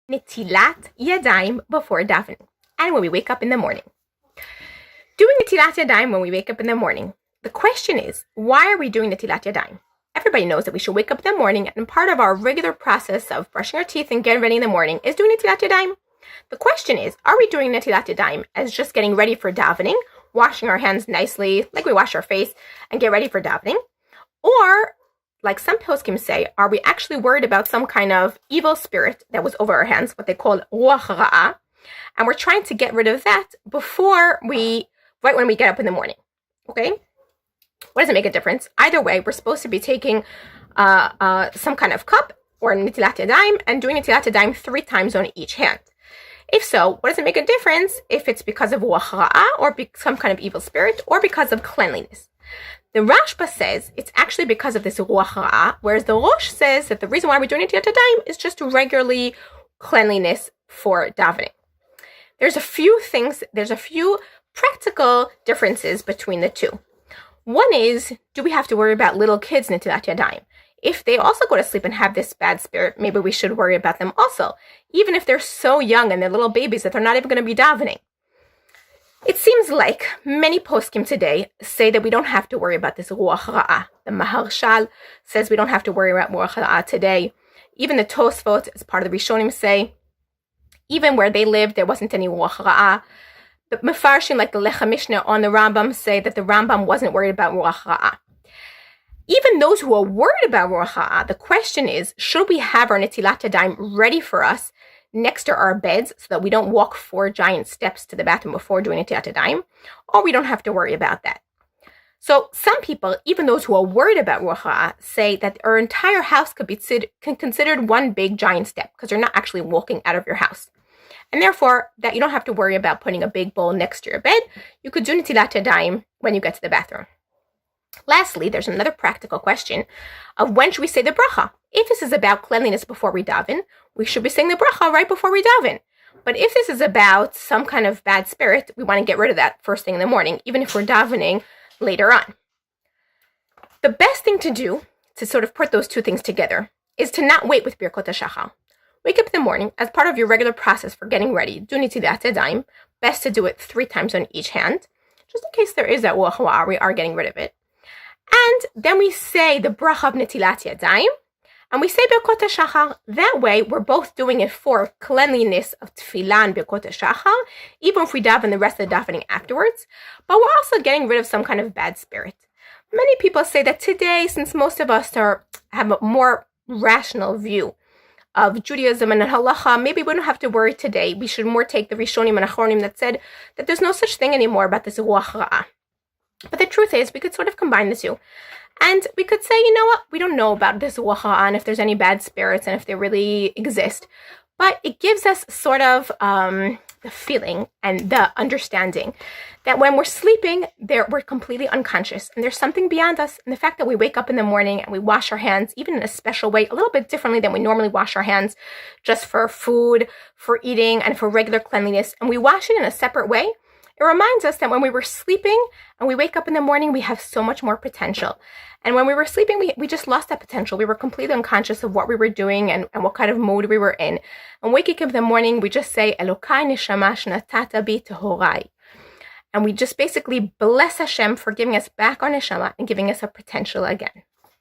Netilat Yadayim before davening and when we wake up in the morning. Doing Netilat Yadayim when we wake up in the morning. The question is, why are we doing Netilat Yadayim? Everybody knows that we should wake up in the morning, and part of our regular process of brushing our teeth and getting ready in the morning is doing Netilat Yadayim. The question is, are we doing Netilat Yadayim as just getting ready for davening, washing our hands nicely like we wash our face and get ready for davening? Or, like some poskim say, are we actually worried about some kind of evil spirit that was over our hands, what they call ruach ra'ah, and we're trying to get rid of that right when we get up in the morning? Okay? What does it make a difference? Either way, we're supposed to be taking some kind of cup or Netilat Yadayim and doing Netilat Yadayim 3 times on each hand. If so, what does it make a difference if it's because of ruach ra'ah or some kind of evil spirit or because of cleanliness? The Rashba says it's actually because of this ruach ra'ah, whereas the Rosh says that the reason why we're doing Netilat Yadayim is just regularly cleanliness for davening. There's a few practical differences between the two. One is, do we have to worry about little kids Netilat Yadayim? If they also go to sleep and have this bad spirit, maybe we should worry about them also, even if they're so young and they're little babies that they're not even going to be davening. It seems like many poskim today say that we don't have to worry about this ruach ra'ah. The Maharshal says we don't have to worry about ruach ra'ah today. Even the Tosfot, as part of the Rishonim, say even where they lived, there wasn't any ruach ra'ah. But Mefarshim, like the Lecha Mishnah on the Rambam, say that the Rambam wasn't worried about ruach ra'ah. Even those who are worried about ruach ra'ah, the question is, should we have our Netilat Yadayim ready for us next to our beds so that we don't walk 4 giant steps to the bathroom before doing Netilat Yadayim, or we don't have to worry about that? So some people, even those who are worried about ruach ra'ah, say that our entire house could be considered one big giant step because you're not actually walking out of your house. And therefore, that you don't have to worry about putting a big bowl next to your bed. You could do Netilat Yadayim when you get to the bathroom. Lastly, there's another practical question of when should we say the bracha? If this is about cleanliness before we daven, we should be saying the bracha right before we daven. But if this is about some kind of bad spirit, we want to get rid of that first thing in the morning, even if we're davening later on. The best thing to do to sort of put those two things together is to not wait with Birkot HaShachar. Wake up in the morning as part of your regular process for getting ready. Do Netilat Yadayim. Best to do it 3 times on each hand, just in case there is that ruach ra'ah, we are getting rid of it. And then we say the bracha of Netilat Yadayim, and we say Birkot HaShachar. That way, we're both doing it for cleanliness of Tefillah and Birkot HaShachar, even if we daven the rest of the davening afterwards. But we're also getting rid of some kind of bad spirit. Many people say that today, since most of us have a more rational view of Judaism and halacha, maybe we don't have to worry today. We should more take the Rishonim and Achronim that said that there's no such thing anymore about this ruach ra'ah. But the truth is, we could sort of combine the two. And we could say, you know what, we don't know about this ruach ra'ah and if there's any bad spirits and if they really exist. But it gives us sort of the feeling and the understanding that when we're sleeping, we're completely unconscious. And there's something beyond us. And the fact that we wake up in the morning and we wash our hands, even in a special way, a little bit differently than we normally wash our hands, just for food, for eating, and for regular cleanliness, and we wash it in a separate way, it reminds us that when we were sleeping and we wake up in the morning, we have so much more potential. And when we were sleeping, we just lost that potential. We were completely unconscious of what we were doing and what kind of mood we were in. And waking up in the morning, we just say, Elokai neshama shnatata bi tehorai. And we just basically bless Hashem for giving us back our neshama and giving us a potential again.